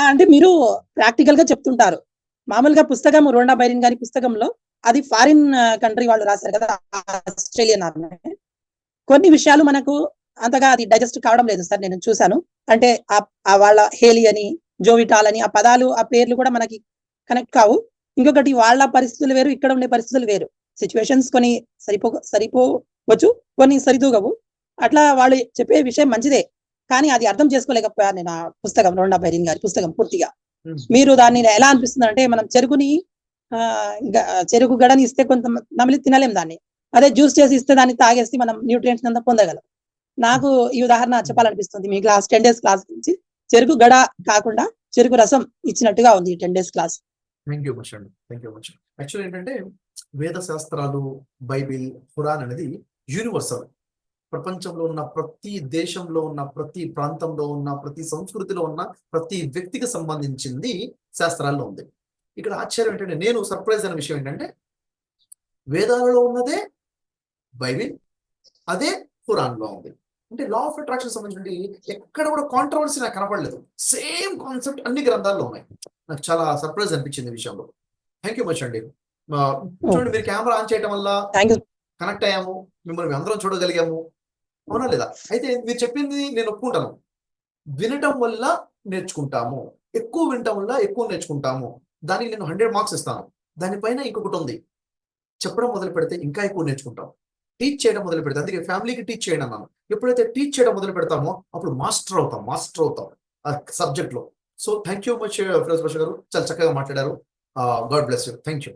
అంటే మీరు ప్రాక్టికల్‌గా చెప్తుంటారు. మామూలుగా పుస్తకం 'రోండా బైరిన్' గారి పుస్తకంలో అది ఫారిన్ కంట్రీ వాళ్ళు రాసారు కదా! ఆస్ట్రేలియన్ ఆమె. కొన్ని విషయాలు మనకు అంతగా అది డైజెస్ట్ కావడం లేదు సార్ నేను చూసాను. అంటే వాళ్ళ హేలి అని, జోవిటాల్ అని ఆ పదాలు, ఆ పేర్లు కూడా మనకి కనెక్ట్ కావు. ఇంకొకటి వాళ్ళ పరిస్థితులు వేరు, ఇక్కడ ఉండే పరిస్థితులు వేరు. సిట్యుయేషన్స్ కొన్ని సరిపోవచ్చు, కొన్ని సరితూగవు. అట్లా వాళ్ళు చెప్పే విషయం మంచిదే. కానీ అది అర్థం చేసుకోలేకపోయాను నేను ఆ పుస్తకం 'రోండా బైరిన్' గారి పుస్తకం పూర్తిగా. మీరు దాన్ని ఎలా అనిపిస్తుందంటే మనం చెరుకుని చెరుకు గడని ఇస్తే కొంత నమిలి తినలేం దాన్ని. అదే జ్యూస్ చేసి ఇస్తే దాన్ని తాగేసి మనం న్యూట్రియంట్స్ అంతా పొందగలం. నాకు ఈ ఉదాహరణ చెప్పాలనిపిస్తుంది. మీ 10 డేస్ క్లాస్ గురించి. చెరుకు గడ కాకుండా చెరుకు రసం ఇచ్చినట్టుగా ఉంది ఈ 10 days class. Thank you much అండి. Thank you much. యాక్చువల్లీ ఏంటంటే వేద శాస్త్రాలు, బైబిల్, ఖురాన్ అనేది యూనివర్సల్. ప్రపంచంలో ఉన్న ప్రతి దేశంలో ఉన్న, ప్రతి ప్రాంతంలో ఉన్న, ప్రతి సంస్కృతిలో ఉన్న, ప్రతి వ్యక్తికి సంబంధించింది శాస్త్రాల్లో ఉంది. ఇక్కడ ఆశ్చర్యం ఏంటంటే నేను సర్ప్రైజ్ అయిన విషయం ఏంటంటే వేదాలలో ఉన్నదే బైబిల్, అదే ఖురాన్‌లో ఉంది. అంటే లా ఆఫ్ అట్రాక్షన్ సంబంధించి ఎక్కడ కూడా కాంట్రవర్సీ నాకు కనపడలేదు. సేమ్ కాన్సెప్ట్ అన్ని గ్రంథాల్లో ఉన్నాయి. నాకు చాలా సర్ప్రైజ్ అనిపించింది ఈ విషయంలో. థ్యాంక్ యూ మచ్ అండి. చూడండి మీరు కెమెరా ఆన్ చేయడం వల్ల కనెక్ట్ అయ్యాము. మిమ్మల్ని అందరం చూడగలిగాము. అవునా లేదా? అయితే మీరు చెప్పింది నేను ఒప్పుకుంటాను. వినటం వల్ల నేర్చుకుంటాము. ఎక్కువ వినటం వల్ల ఎక్కువ నేర్చుకుంటాము. దానికి నేను 100 మార్క్స్ ఇస్తాను. దానిపైన ఇంకొకటి ఉంది. చెప్పడం మొదలు పెడితే ఇంకా ఎక్కువ నేర్చుకుంటాం. టీచ్ చేయడం మొదలు పెడితే అందుకే ఫ్యామిలీకి టీచ్ చేయండి అన్నాను. ఎప్పుడైతే టీచ్ చేయడం మొదలు పెడతామో అప్పుడు మాస్టర్ అవుతాం ఆ సబ్జెక్ట్‌లో. So thank you much Firoz Basha గారు. చాలా చక్కగా మాట్లాడారు. God bless you. Thank you.